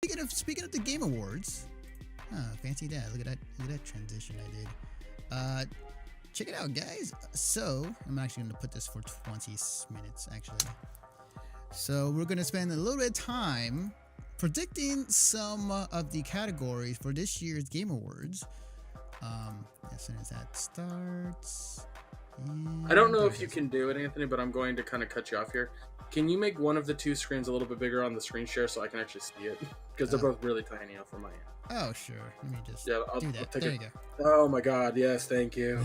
Speaking of the Game Awards, fancy that. Look at that transition I did. Check it out, guys. So I'm actually gonna put this for 20 minutes, actually. So we're gonna spend a little bit of time predicting some of the categories for this year's Game Awards. As soon as that starts. I don't know if you can do it, Anthony, but I'm going to kind of cut you off here. Can you make one of the two screens a little bit bigger on the screen share so I can actually see it? Because they're both really tiny for my end. Oh, sure. Let me just I'll that. take There it. you Oh my God! Yes, thank you.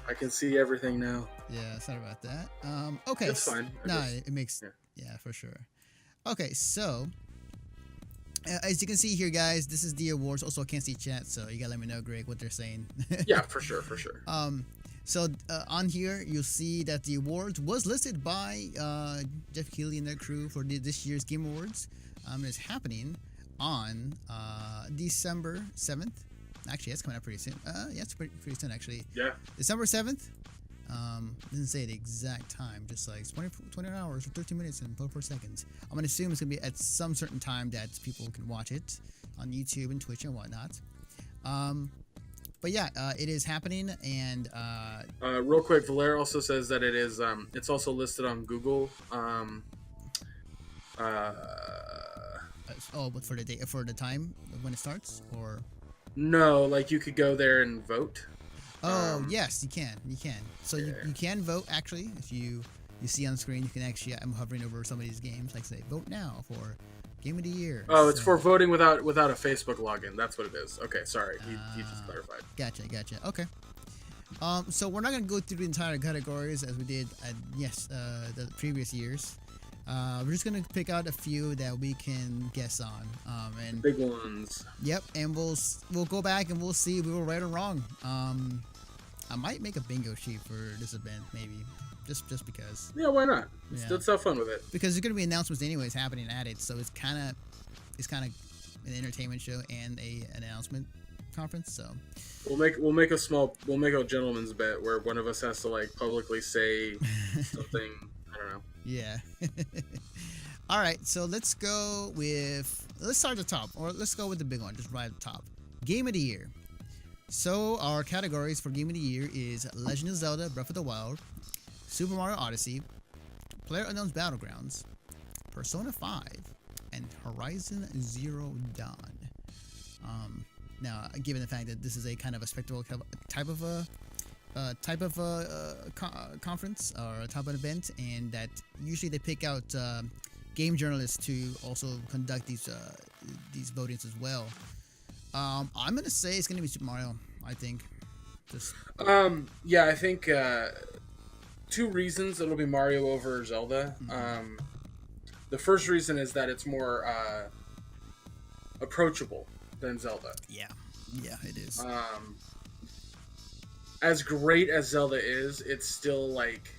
I can see everything now. Yeah, sorry about that. Okay. It's fine. It makes yeah, for sure. Okay, so as you can see here, guys, this is the awards. Also, I can't see chat, so you gotta let me know, Greg, what they're saying. Yeah, for sure. So on here, you'll see that the awards was listed by Jeff Keighley and their crew for this year's Game Awards. It's happening on December 7th. Actually, that's coming up pretty soon. Yeah, it's pretty soon, actually. Yeah. December 7th. Doesn't say the exact time, just like 20 hours or 13 minutes and 44 seconds. I'm gonna assume it's gonna be at some certain time that people can watch it on YouTube and Twitch and whatnot. But yeah, it is happening, and real quick, Valer also says that it is. It's also listed on Google. But for the time when it starts, or no, like you could go there and vote. Yes, you can. So you can vote, actually. If you see on the screen, you can actually. I'm hovering over some of these games, like say, vote now for Game of the Year. Oh, it's for voting without a Facebook login. That's what it is. Okay, sorry. He just clarified. Gotcha. Okay. So we're not gonna go through the entire categories as we did the previous years. We're just gonna pick out a few that we can guess on. And big ones. Yep, and we'll go back and we'll see if we were right or wrong. I might make a bingo sheet for this event, maybe. Just because. Yeah, why not? Let's have fun with it. Because there's gonna be announcements anyways happening at it, so it's kind of an entertainment show and an announcement conference. So we'll make a gentleman's bet where one of us has to like publicly say something. I don't know. Yeah. All right, so let's start at the top, or let's go with the big one, just right at the top. Game of the Year. So our categories for Game of the Year is Legend of Zelda: Breath of the Wild, Super Mario Odyssey, PlayerUnknown's Battlegrounds, Persona 5, and Horizon Zero Dawn. Now, given the fact that this is a kind of a spectacle type of conference or a type of event, and that usually they pick out game journalists to also conduct these votings as well. I'm gonna say it's gonna be Super Mario. I think. I think two reasons it'll be Mario over Zelda. Mm-hmm. The first reason is that it's more approachable than Zelda. Yeah, it is. As great as Zelda is, it's still like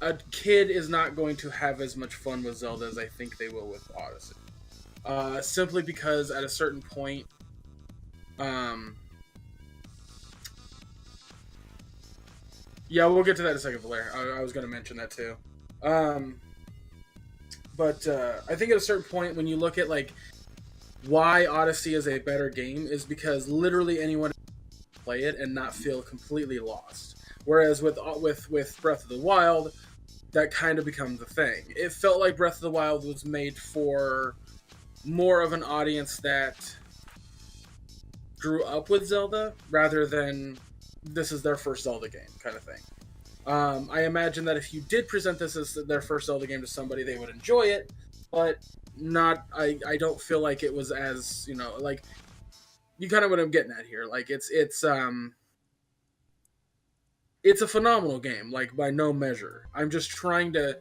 a kid is not going to have as much fun with Zelda as I think they will with Odyssey. Simply because at a certain point, we'll get to that in a second, Valer. I was going to mention that too. But I think at a certain point, when you look at like why Odyssey is a better game, is because literally anyone can play it and not feel completely lost. Whereas with Breath of the Wild, that kind of becomes the thing. It felt like Breath of the Wild was made for more of an audience that grew up with Zelda rather than this is their first Zelda game kind of thing. I imagine that if you did present this as their first Zelda game to somebody, they would enjoy it, but not. I don't feel like it was as, like, you kind of what I'm getting at here. Like it's a phenomenal game, like by no measure. I'm just trying to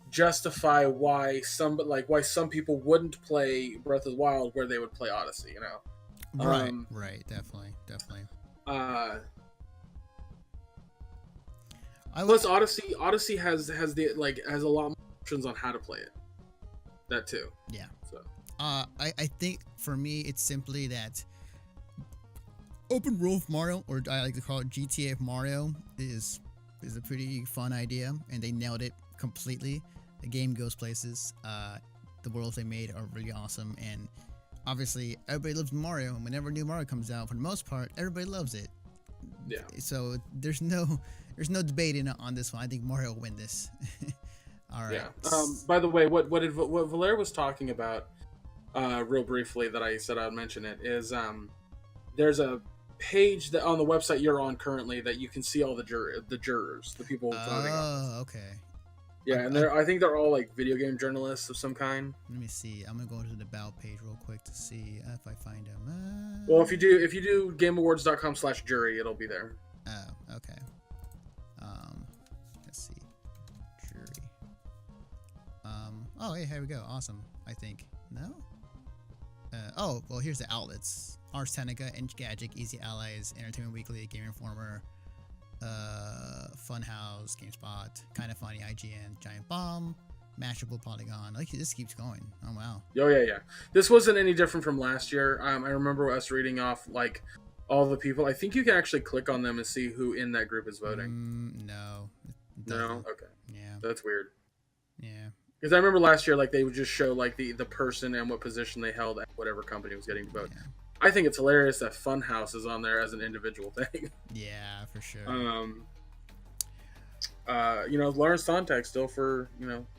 justify why some people wouldn't play Breath of the Wild where they would play Odyssey. Right, definitely. Plus, Odyssey has a lot more options on how to play it. That too. Yeah. So. I think for me it's simply that open world Mario, or I like to call it GTA Mario, is a pretty fun idea, and they nailed it completely. The game goes places. The worlds they made are really awesome, and obviously everybody loves Mario. And whenever new Mario comes out, for the most part, everybody loves it. Yeah. So there's no debating on this one. I think Mario will win this. All right. Yeah. By the way, what Valera was talking about, real briefly, that I said I'd mention it is there's a page that on the website you're on currently that you can see all the jurors, the people voting on this. Oh, okay. Yeah, and I think they're all like video game journalists of some kind. Let me see. I'm gonna go to the About page real quick to see if I find them. Well, if you do GameAwards.com/jury, it'll be there. Oh, okay. Let's see. Jury. Oh, hey, here we go. Awesome. I think. No. Oh, well, here's the outlets: Ars Technica, Engadget, Easy Allies, Entertainment Weekly, Game Informer, Funhouse, GameSpot, Kind of Funny, IGN, Giant Bomb, Mashable, Polygon. Like, this keeps going. Oh wow. Oh yeah. This wasn't any different from last year. I remember us reading off like all the people. I think you can actually click on them and see who in that group is voting. No. No. Okay. Yeah. That's weird. Yeah. Because I remember last year, like they would just show like the person and what position they held at whatever company was getting to vote. Yeah. I think it's hilarious that Funhouse is on there as an individual thing. Yeah, for sure. Lawrence Sonntag still for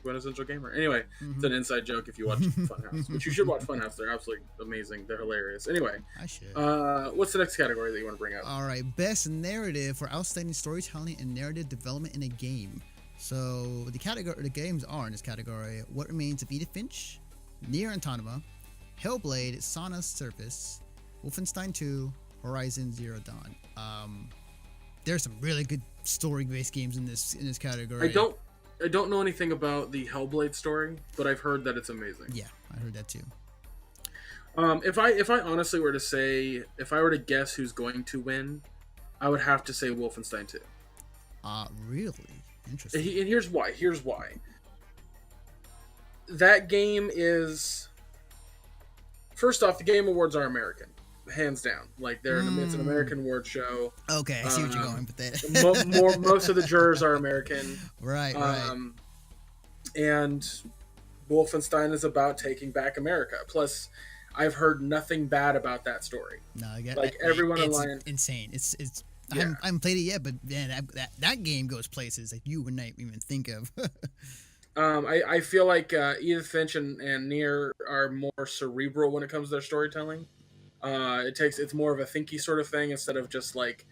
quintessential gamer. Anyway, It's an inside joke if you watch Funhouse, which you should watch Funhouse. They're absolutely amazing. They're hilarious. Anyway, I should. What's the next category that you want to bring up? All right, best narrative for outstanding storytelling and narrative development in a game. So the games are in this category: What Remains of Edith Finch, Nier Automata, Hellblade, Sona's Surface, Wolfenstein 2, Horizon Zero Dawn. There's some really good story-based games in this category. I don't know anything about the Hellblade story, but I've heard that it's amazing. Yeah, I heard that too. If I honestly were to say, if I were to guess who's going to win, I would have to say Wolfenstein 2. Really? Interesting. And here's why. That game is... First off, the Game Awards are American. Hands down. Like, it's an American award show. Okay, I see what you're going with that. Most of the jurors are American. Right. And Wolfenstein is about taking back America. Plus, I've heard nothing bad about that story. No, I get like everyone online. Insane. It's Yeah. I haven't played it yet, but man, that game goes places that you would not even think of. I feel like Edith Finch and Nier are more cerebral when it comes to their storytelling. It's more of a thinky sort of thing instead of just like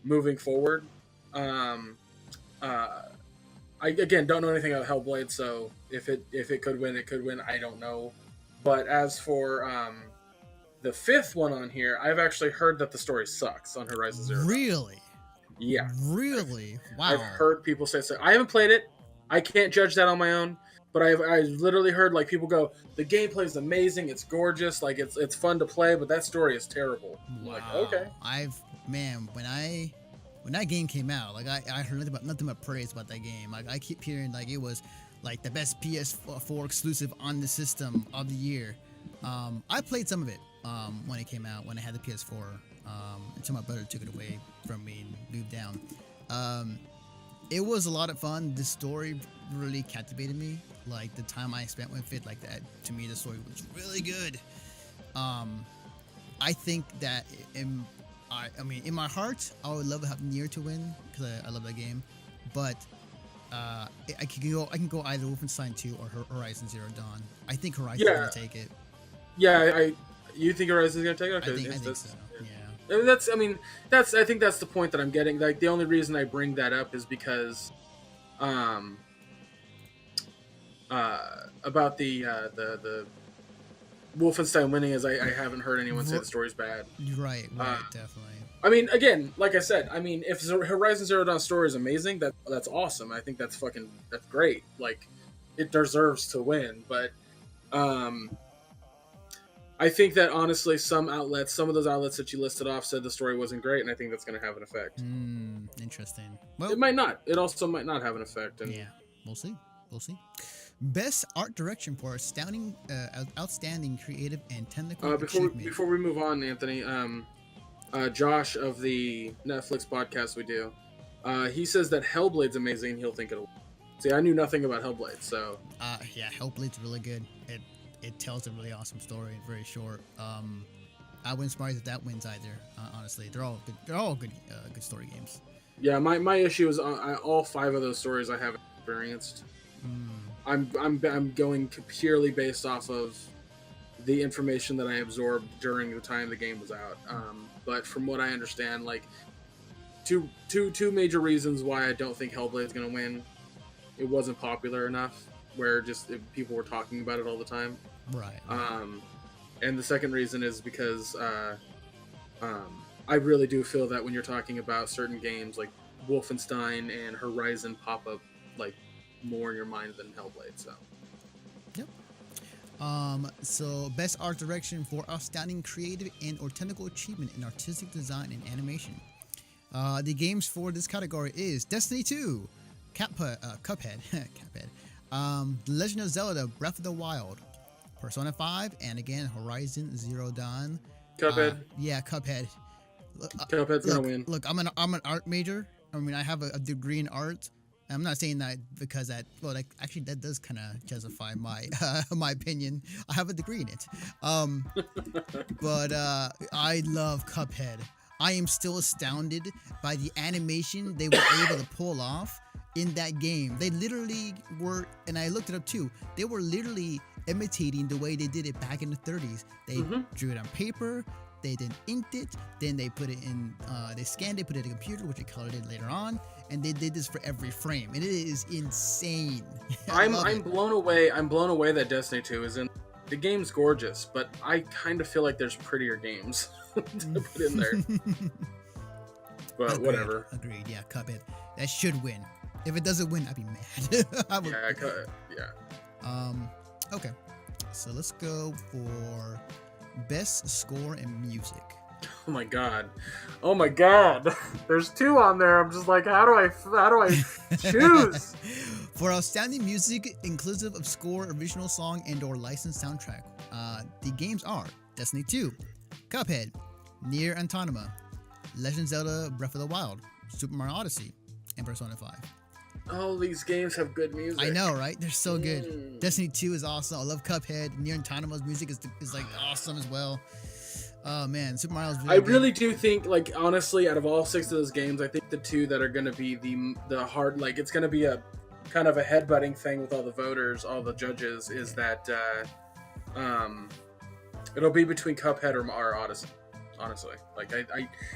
moving forward. I again don't know anything about Hellblade, so if it could win, it could win. I don't know. But as for the fifth one on here, I've actually heard that the story sucks on Horizon Zero Dawn. Really? Yeah. Really? Wow. I've heard people say so. I haven't played it. I can't judge that on my own. But I literally heard like people go, the gameplay is amazing, it's gorgeous, like it's fun to play, but that story is terrible. Wow. Like, okay. When that game came out, like I heard nothing but praise about that game. Like I keep hearing like it was like the best PS4 exclusive on the system of the year. I played some of it when it came out, when I had the PS4. Until my brother took it away from me and moved down. It was a lot of fun. The story really captivated me. Like the time I spent with it, like that, to me the story was really good. I think that in my heart, I would love to have Nier to win because I love that game. But I can go either Wolfenstein 2 or Horizon Zero Dawn. I think Horizon's gonna take it. Yeah, you think Horizon's gonna take it? Okay, I think so. Yeah. I think that's the point that I'm getting. Like the only reason I bring that up is because, about the Wolfenstein winning is I haven't heard anyone say the story's bad. Right, definitely. I mean, again, like I said, if Horizon Zero Dawn story is amazing, that's awesome. I think that's great. Like, it deserves to win. But, I think that honestly, some of those outlets that you listed off said the story wasn't great, and I think that's going to have an effect. Interesting. Well, it might not. It also might not have an effect. And... yeah, we'll see. Best art direction for outstanding creative and technical achievement. Before we move on, Anthony, Josh of the Netflix podcast we do, he says that Hellblade's amazing and he'll think it'll. See, I knew nothing about Hellblade, so Yeah, Hellblade's really good. It tells a really awesome story, very short. I wouldn't surprise if that wins either. Honestly, they're all good. They're all good, good story games. yeah. My issue is all 5 of those stories I haven't experienced. I'm going purely based off of the information that I absorbed during the time the game was out. But from what I understand, like two major reasons why I don't think Hellblade is going to win. It wasn't popular enough, where just people were talking about it all the time. Right. And the second reason is because I really do feel that when you're talking about certain games like Wolfenstein and Horizon pop up like more in your mind than Hellblade. So. Yep. So best art direction for outstanding creative and or technical achievement in artistic design and animation. The games for this category is Destiny 2, Cuphead, The Legend of Zelda: Breath of the Wild, Persona 5, and again Horizon Zero Dawn. Cuphead. Yeah, Cuphead. Cuphead's gonna win. Look, I'm an art major. I mean, I have a degree in art. I'm not saying that because that actually that does kind of justify my my opinion. I have a degree in it. But I love Cuphead. I am still astounded by the animation they were able to pull off in that game. They literally were, and I looked it up too. They were literally imitating the way they did it back in the 30s. They drew it on paper. They then inked it. Then they put it in. They scanned it, put it in a computer, which they colored it later on. And they did this for every frame. And it is insane. I'm blown away. I'm blown away that Destiny 2 is in. The game's gorgeous, but I kind of feel like there's prettier games to put in there. But Agreed, whatever. Agreed. Yeah, Cuphead. That should win. If it doesn't win, I'd be mad. Yeah. Okay. So let's go for best score and music. Oh my god. There's 2 on there. I'm just like, how do I choose? For outstanding music inclusive of score, original song, and or licensed soundtrack, the games are Destiny 2, Cuphead, Nier Automata, Legend of Zelda: Breath of the Wild, Super Mario Odyssey, and Persona 5. All these games have good music. I know, right? They're so good. Destiny 2 is awesome. I love Cuphead. Nier Automata's music is like awesome as well. Oh man, Super Mario's really good. Really do think, like, honestly, out of all 6 of those games, I think the 2 that are going to be the hard, like, it's going to be a kind of a headbutting thing with all the voters, all the judges, is that it'll be between Cuphead or Odyssey. Honestly, like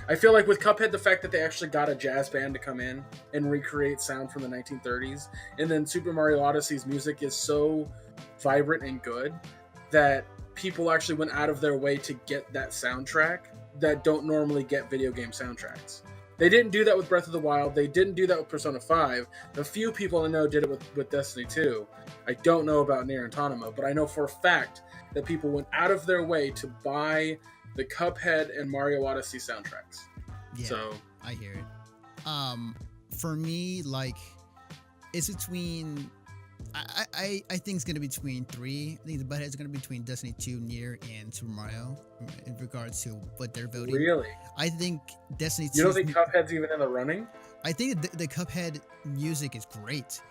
I feel like with Cuphead, the fact that they actually got a jazz band to come in and recreate sound from the 1930s, and then Super Mario Odyssey's music is so vibrant and good that people actually went out of their way to get that soundtrack that don't normally get video game soundtracks. They didn't do that with Breath of the Wild. They didn't do that with Persona 5. The few people I know did it with Destiny 2. I don't know about Nier Automata, but I know for a fact that people went out of their way to buy the Cuphead and Mario Odyssey soundtracks. Yeah, so I hear it. For me, like, it's between. I think it's gonna be between 3. I think the butthead's gonna be between Destiny 2, Nier, and Super Mario in regards to what they're voting. Really? I think Destiny 2. You don't think Cuphead's even in the running? I think the Cuphead music is great.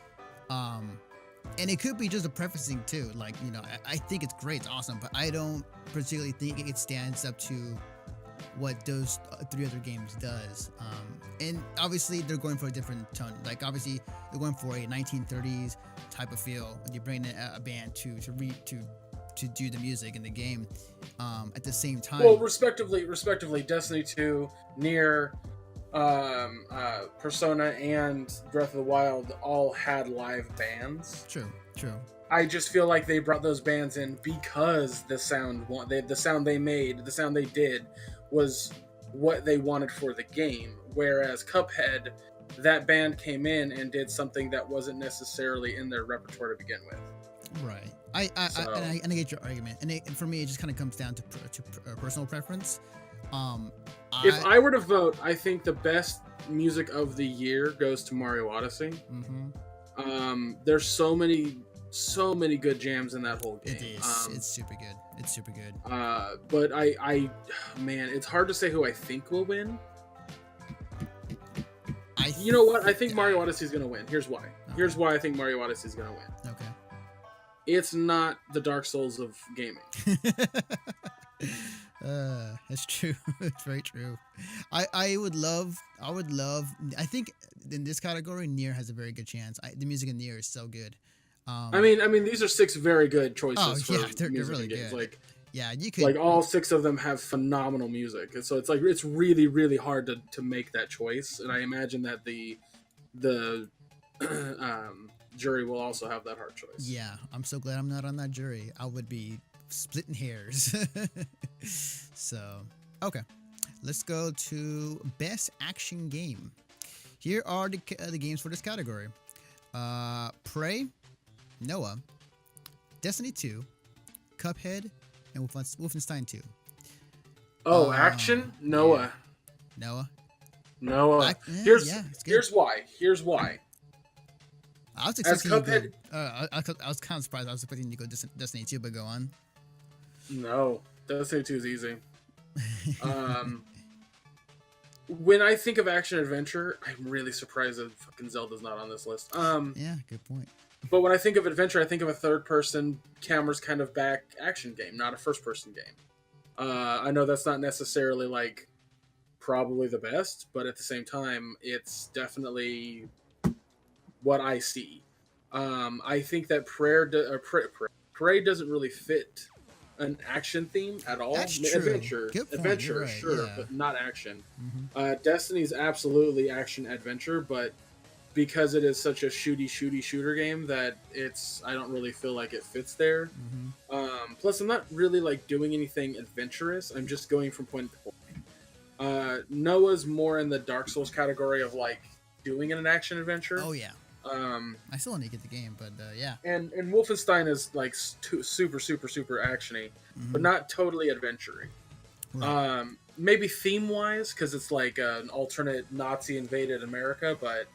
And it could be just a prefacing too. Like, you know, I think it's great, it's awesome, but I don't particularly think it stands up to what those 3 other games does. And obviously they're going for a different tone. Like, obviously they're going for a 1930s type of feel. You bring in a band to do the music in the game. At the same time, well, respectively, Destiny 2, Nier, Persona, and Breath of the Wild all had live bands. True. I just feel like they brought those bands in because the sound they made, the sound they did, was what they wanted for the game. Whereas Cuphead, that band came in and did something that wasn't necessarily in their repertoire to begin with. Right. I get your argument, and for me, it just kind of comes down to personal preference. If I were to vote, I think the best music of the year goes to Mario Odyssey. Mm-hmm. There's so many good jams in that whole game. It is. It's super good. But man, it's hard to say who I think will win. You know what? I think Mario Odyssey is going to win. Here's why. Here's why I think Mario Odyssey is gonna win. Okay. It's not the Dark Souls of gaming. That's true. It's very true. I would love. I think in this category, Nier has a very good chance. The music in Nier is so good. I mean, these are 6 very good choices Oh for yeah, they're music really in games. good. Like, yeah, you could like all 6 of them have phenomenal music, and so it's like it's really, really hard to make that choice. And I imagine that the jury will also have that hard choice. Yeah, I'm so glad I'm not on that jury. I would be splitting hairs. So, okay. Let's go to Best Action Game. Here are the games for this category. Prey, Noah, Destiny 2, Cuphead, and Wolfenstein 2. Oh, action? Noah. Yeah. Noah. Here's why. I was expecting Cuphead, you to go, I was kind of surprised. I was expecting you to go Destiny 2, but go on. No, Destiny 2 is easy. When I think of action adventure, I'm really surprised that fucking Zelda's not on this list. Yeah, good point. But when I think of adventure, I think of a third-person, cameras kind of back action game, not a first-person game. I know that's not necessarily like probably the best, but at the same time, it's definitely what I see. I think that Prey doesn't really fit an action theme at all. That's true. Adventure, Right, sure, yeah. but not action. Mm-hmm. Destiny's absolutely action adventure, but because it is such a shooter game that I don't really feel like it fits there. Mm-hmm. Plus, I'm not really like doing anything adventurous. I'm just going from point to point. Noah's more in the Dark Souls category of like doing an action adventure. Oh yeah. I still want to get the game, but yeah. And Wolfenstein is like super actiony, but not totally adventure-y. Right. Maybe theme wise, because it's like an alternate Nazi invaded America, but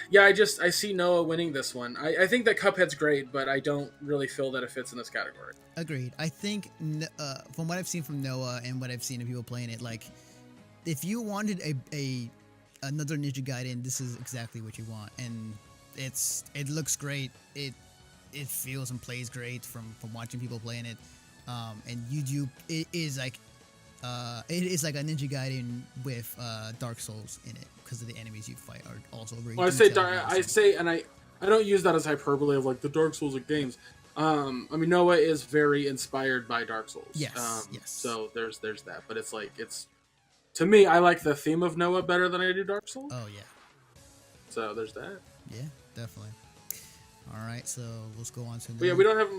yeah, I see Noah winning this one. I think that Cuphead's great, but I don't really feel that it fits in this category. Agreed. I think from what I've seen from Noah and what I've seen of people playing it, like if you wanted another Ninja Gaiden, this is exactly what you want, and it looks great. It feels and plays great from watching people playing it, and it is like a Ninja Gaiden with Dark Souls in it because of the enemies you fight are also very. Well, I don't use that as hyperbole of like the Dark Souls of games. I mean, Noah is very inspired by Dark Souls. Yes. So there's that, but it's like to me, I like the theme of Noah better than I do Dark Souls. Oh yeah. So there's that. Yeah, definitely. All right, so let's go on to. But yeah, we don't have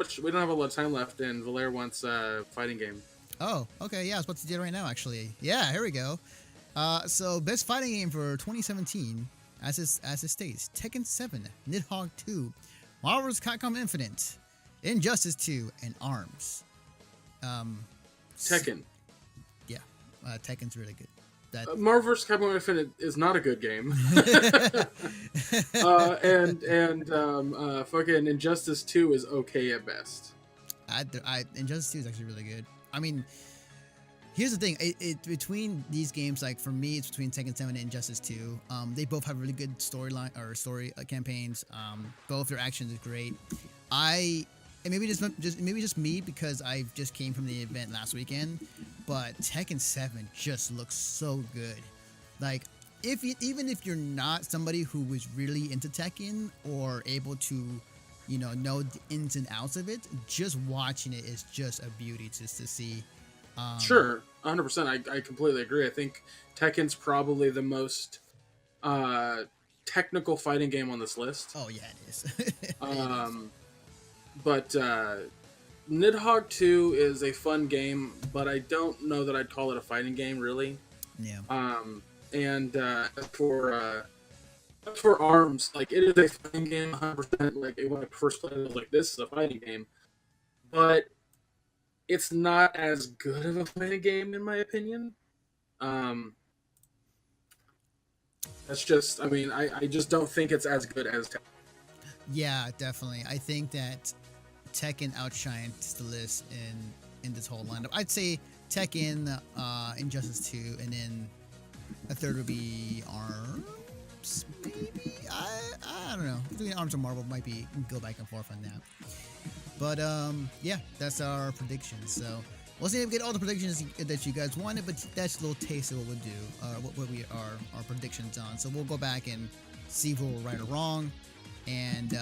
a lot of time left, and Valère wants a fighting game. Oh, okay, yeah, I was about to do it right now, actually. Yeah, here we go. So best fighting game for 2017, as it states: Tekken 7, Nidhogg 2, Marvel vs. Capcom Infinite, Injustice 2, and ARMS. Tekken. Yeah, Tekken's really good. Marvel vs. Capcom Infinite is not a good game. and fucking Injustice 2 is okay at best. Injustice 2 is actually really good. I mean, here's the thing. Between these games, like for me, it's between Tekken 7 and Injustice 2. They both have really good story campaigns. Both their actions is great. And maybe just me because I just came from the event last weekend, but Tekken 7 just looks so good. Like even if you're not somebody who was really into Tekken or able to, know the ins and outs of it, just watching it is just a beauty just to see. Sure, 100%. I completely agree. I think Tekken's probably the most technical fighting game on this list. Oh yeah, it is. But Nidhogg 2 is a fun game, but I don't know that I'd call it a fighting game, really. Yeah. And for ARMS, like, it is a fighting game, 100%. Like, when I first played it, I was like, this is a fighting game. But it's not as good of a fighting game, in my opinion. That's just, I just don't think it's as good as Tekken. Yeah, definitely. I think that Tekken outshines the list in this whole lineup. I'd say Tekken, Injustice 2, and then a third would be ARMS. perhaps, maybe. I don't know. Between Arms and Marvel might be go back and forth on that. But yeah, that's our predictions. So we'll see if we get all the predictions that you guys wanted, but that's a little taste of what we'll do, what we our predictions on. So we'll go back and see if we were right or wrong, and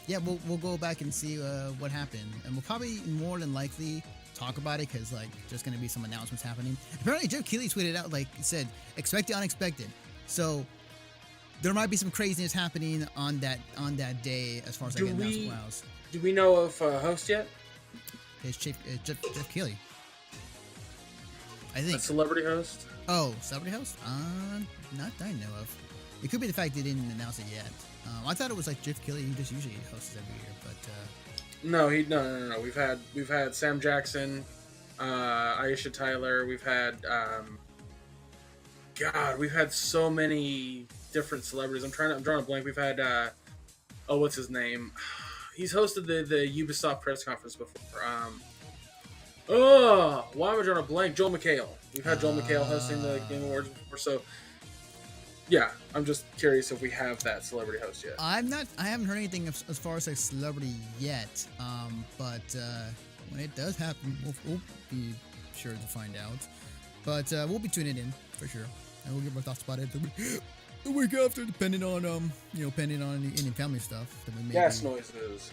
yeah, we'll go back and see what happened, and we'll probably more than likely talk about it because like there's gonna be some announcements happening. Apparently, Jeff Keighley tweeted out like he said, "Expect the unexpected." So there might be some craziness happening on that day as far as like announcement wows. Do we know of host yet? It's Jeff Keighley. I think. A celebrity host? Oh, celebrity host? Not that I know of. It could be the fact they didn't announce it yet. I thought it was like Jeff Keighley who just usually hosts every year, but No. We've had Sam Jackson, Aisha Tyler. We've had we've had so many different celebrities. I'm drawing a blank. We've had what's his name? He's hosted the Ubisoft press conference before. Why am I drawing a blank? Joel McHale. We've had Joel McHale hosting the Game Awards before, so yeah, I'm just curious if we have that celebrity host yet. I haven't heard anything as far as like celebrity yet. But when it does happen, we'll be sure to find out. But we'll be tuning in for sure, and we'll give our thoughts about it the week after, depending on any family stuff that we may. Gas noises.